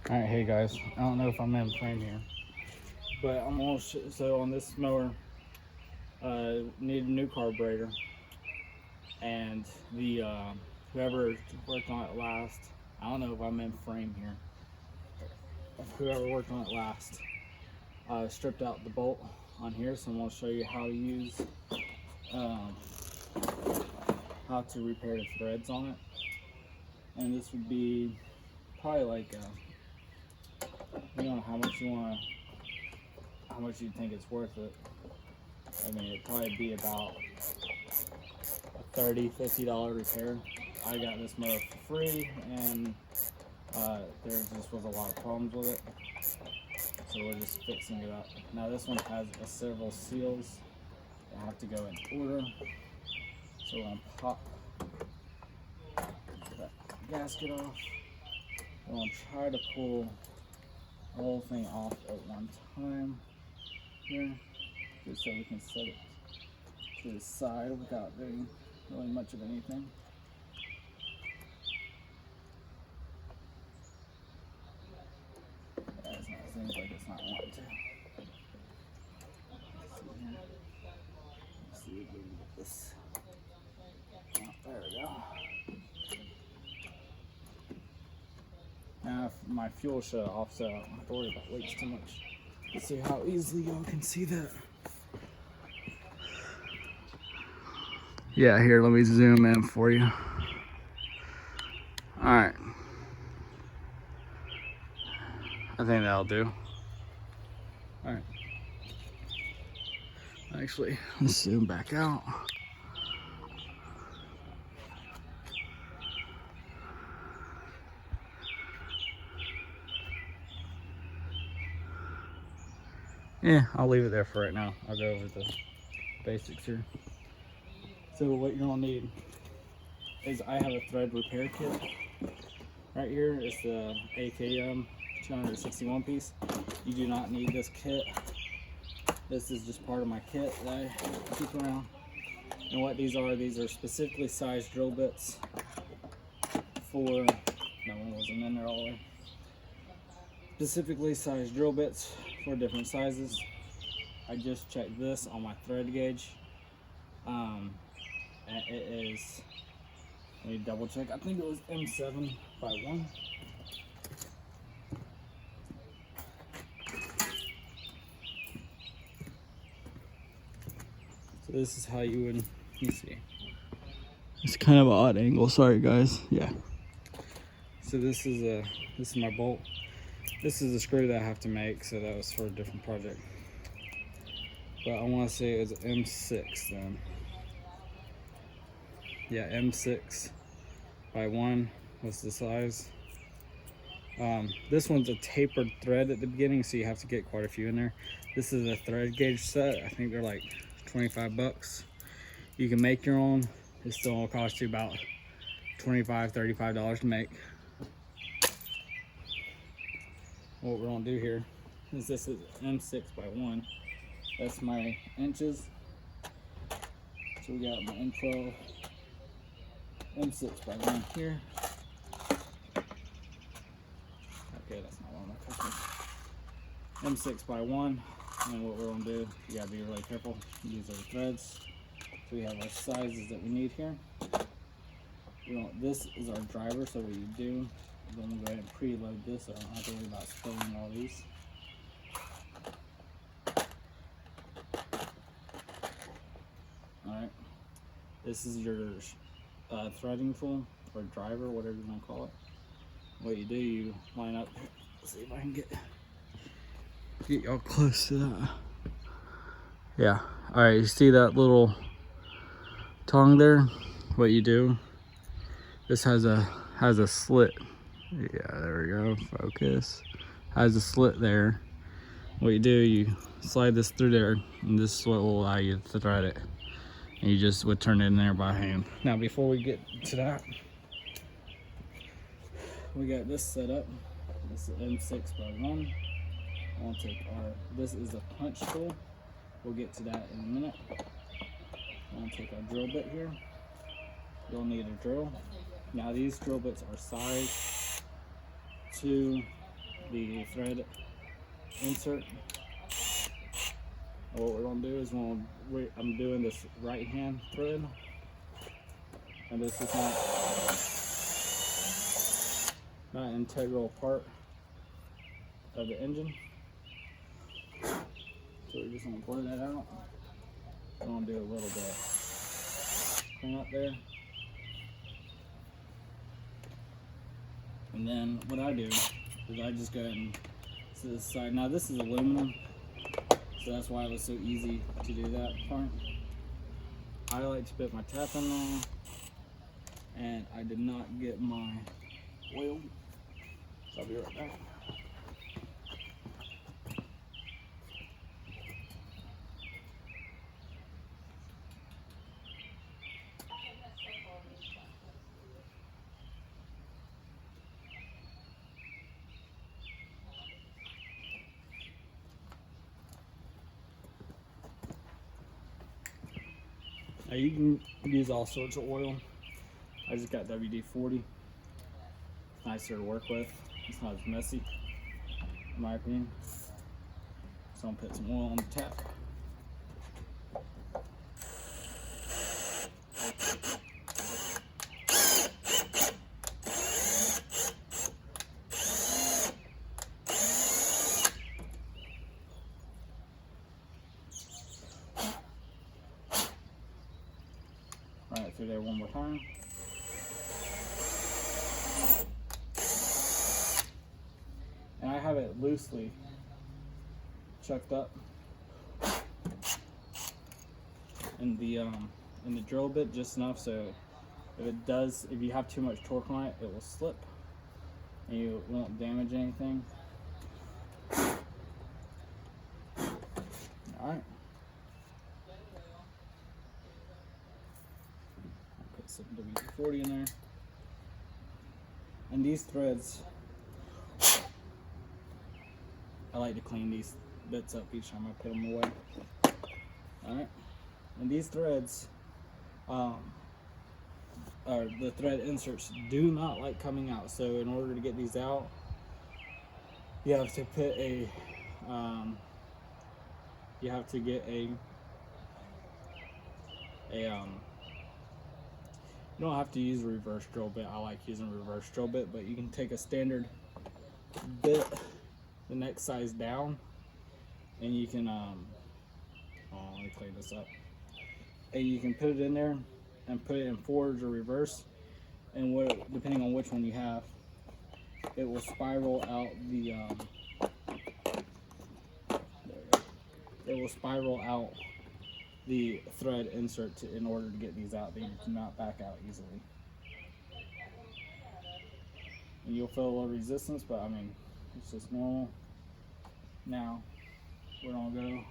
Alright, hey guys, I don't know if I'm in frame here, but I'm gonna so on this mower, need a new carburetor, and the whoever worked on it last, I don't know if I'm in frame here, whoever worked on it last, stripped out the bolt on here, so I'm gonna show you how to use, um, how to repair the threads on it, and this would be probably like, how much you want to, how much you think it's worth it. I mean, it'd probably be about a $30–50 repair. I got this mower for free, and there just was a lot of problems with it, so we're just fixing it up. Now this one has several seals that have to go in order, so we're gonna pop that gasket off. We're gonna try to pull the whole thing off at one time here, just so we can set it to the side without doing really much of anything. It seems like it's not wanting to. Let's see if we can get this. Oh, there we go. Now if my fuel shut off, so I don't have to worry about leaks too much. Let's see how easily y'all can see that. Yeah, here, let me zoom in for you. Alright. I think that'll do. Alright. Actually, let's zoom back out. Yeah, I'll leave it there for right now. I'll go over the basics here. So what you're gonna need is, I have a thread repair kit. Right here is the AKM 261 piece. You do not need this kit. This is just part of my kit that I keep around. And what these are specifically sized drill bits for, no one wasn't in there all the way. Specifically sized drill bits for different sizes. I just checked this on my thread gauge. And it is, let me double check, I think it was M7/1. So this is how you would, let me see. It's kind of an odd angle, sorry guys. Yeah. So this is my bolt. This is a screw that I have to make, so that was for a different project. But I want to say it's M6 then. Yeah, M6/1 was the size. This one's a tapered thread at the beginning, so you have to get quite a few in there. This is a thread gauge set. I think they're like 25 bucks. You can make your own. It still will cost you about $25–35 to make. What we're gonna do here is, this is M6/1. That's my inches. So we got my M12, M6/1 here. Okay, that's not one of my customers. M6/1, and what we're gonna do, you gotta be really careful. These are the threads. So we have our sizes that we need here. This is our driver, so what you do, then we'll go ahead and preload this, so I don't have to worry about spilling all these. Alright, this is your threading tool, or driver, whatever you want to call it. What you do, you line up, let's see if I can get y'all close to that. Yeah, alright, you see that little tongue there? What you do, this has a slit. Yeah, there we go, focus. Has a slit there. What you do, you slide this through there, and this is what will allow you to thread it. And you just would turn it in there by hand. Now before we get to that, we got this set up. This is M6/1. I want to take this is a punch tool. We'll get to that in a minute. I'm gonna take our drill bit here. You'll need a drill. Now these drill bits are sized to the thread insert. And what we're going to do is I'm doing this right hand thread, and this is not an integral part of the engine. So we're just going to blur that out. I'm going to do a little bit of clean up there. And then what I do is I just go ahead and set this aside. Now this is aluminum, so that's why it was so easy to do that part. I like to put my tap in there, and I did not get my oil, so I'll be right back. Now you can use all sorts of oil. I just got WD-40. It's nicer to work with. It's not as messy, in my opinion. So I'm gonna put some oil on the tap. Run it through there one more time. And I have it loosely chucked up in the drill bit just enough so if you have too much torque on it, it will slip and you won't damage anything. Alright. Put some WD-40 in there. And these threads, I like to clean these bits up each time I put them away. Alright. And these threads, or the thread inserts, do not like coming out. So in order to get these out, you have to put a, you have to get a you don't have to use a reverse drill bit. I like using a reverse drill bit, but you can take a standard bit the next size down, and you can let me clean this up, and you can put it in there and put it in forwards or reverse, and depending on which one you have, it will spiral out the it will spiral out the thread insert in order to get these out. They do not back out easily, and you'll feel a little resistance, but I mean, it's just normal. Now we're gonna go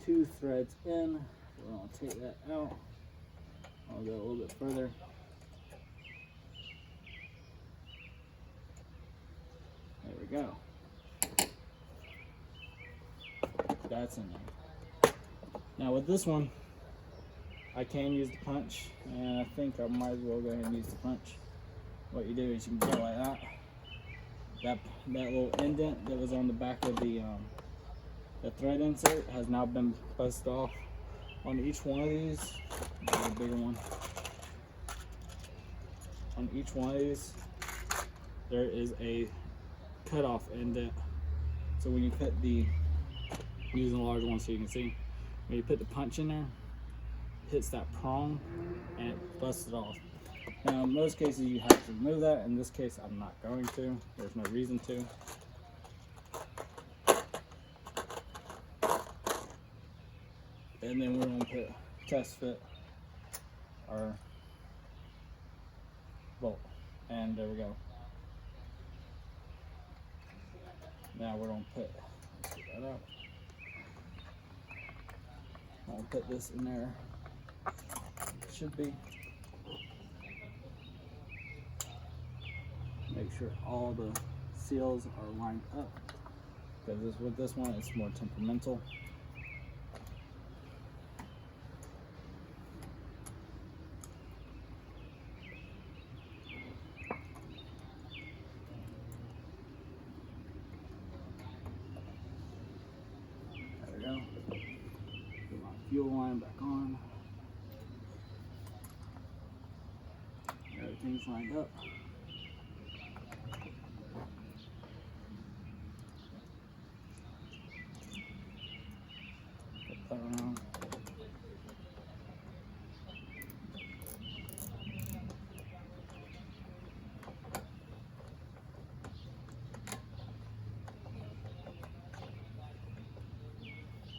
2 threads in. We're gonna take that out. I'll go a little bit further. There we go. That's in there. Now with this one, I can use the punch, and I think I might as well go ahead and use the punch. What you do is you can go like that. That little indent that was on the back of the thread insert has now been buzzed off. On each one of these, a bigger one. On each one of these, there is a cutoff indent. So when you put I'm using a large one so you can see, when you put the punch in there, it hits that prong and it busts it off. Now in most cases you have to remove that. In this case I'm not going to. There's no reason to. And then we're going to put test fit our bolt. And there we go. Now we're going to let's get that out. I'll put this in there. It should be. Make sure all the seals are lined up, because with this one it's more temperamental. fuel line back on. Everything's lined up. Put that around.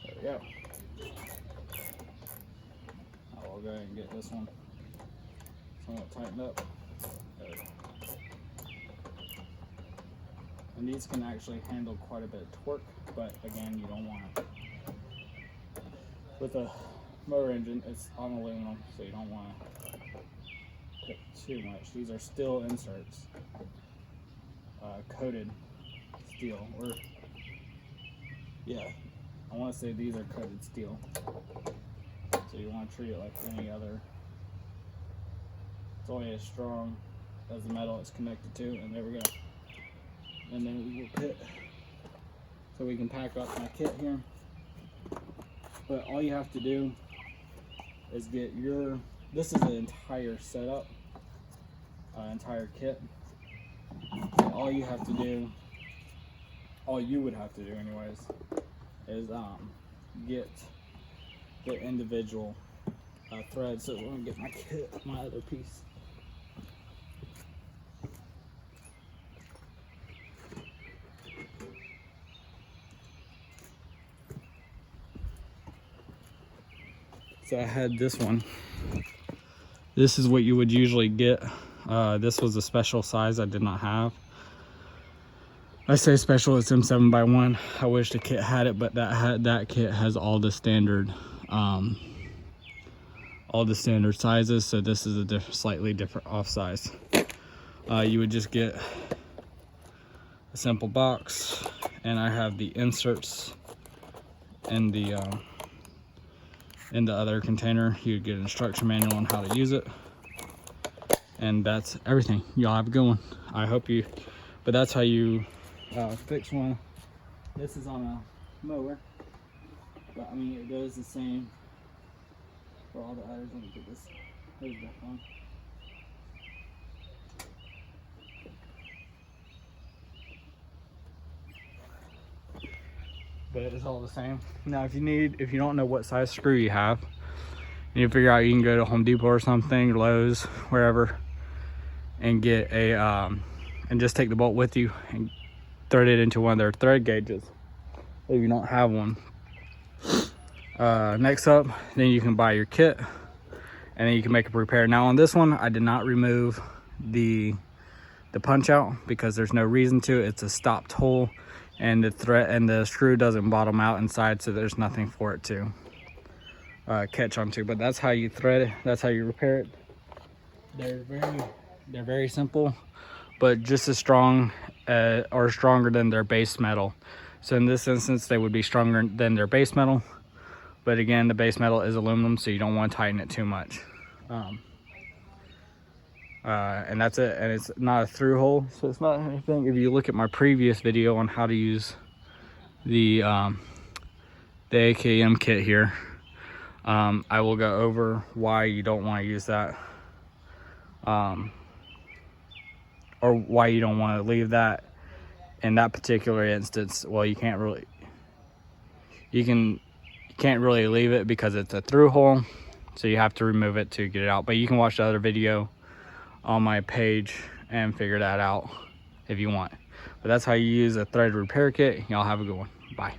There we go. I will go ahead and get this one somewhat tightened up. There we go. And these can actually handle quite a bit of torque, but again, you don't want to. With a mower engine, it's on aluminum, so you don't want to put too much. These are steel inserts, coated steel, or yeah, I want to say these are coated steel. So you want to treat it like any other. It's only as strong as the metal it's connected to, and there we go. And then we will pit, so we can pack up my kit here. But all you have to do is get your, this is the entire setup, entire kit. And all you have to do, all you would have to do anyways, is get the individual threads. So we're gonna get my kit, my other piece. So I had this one. This is what you would usually get. This was a special size I did not have. I say special, it's M7x1. I wish the kit had it, but that kit has all the standard sizes. So this is a slightly different off size. You would just get a simple box, and I have the inserts in the other container. You'd get an instruction manual on how to use it, and that's everything. Y'all have a good one. I hope you, but that's how you fix one. This is on a mower, but I mean it goes the same for all the others. Let me put this hose back on. But it's all the same. Now if you don't know what size screw you have, and you figure out, you can go to Home Depot or something, Lowe's, wherever, and get a and just take the bolt with you and thread it into one of their thread gauges if you don't have one. Next up, then you can buy your kit, and then you can make a repair. Now on this one, I did not remove the punch out because there's no reason to. It's a stopped hole, and the thread and the screw doesn't bottom out inside, so there's nothing for it to catch onto. But that's how you thread it. That's how you repair it. They're very simple, but just as strong or stronger than their base metal. So in this instance, they would be stronger than their base metal, but again, the base metal is aluminum, so you don't want to tighten it too much. And that's it. And it's not a through hole, so it's not anything. If you look at my previous video on how to use the AKM kit here, I will go over why you don't want to use that, or why you don't want to leave that in that particular instance. Well, you can't really leave it because it's a through hole, so you have to remove it to get it out. But you can watch the other video on my page and figure that out if you want. But that's how you use a thread repair kit. Y'all have a good one. Bye.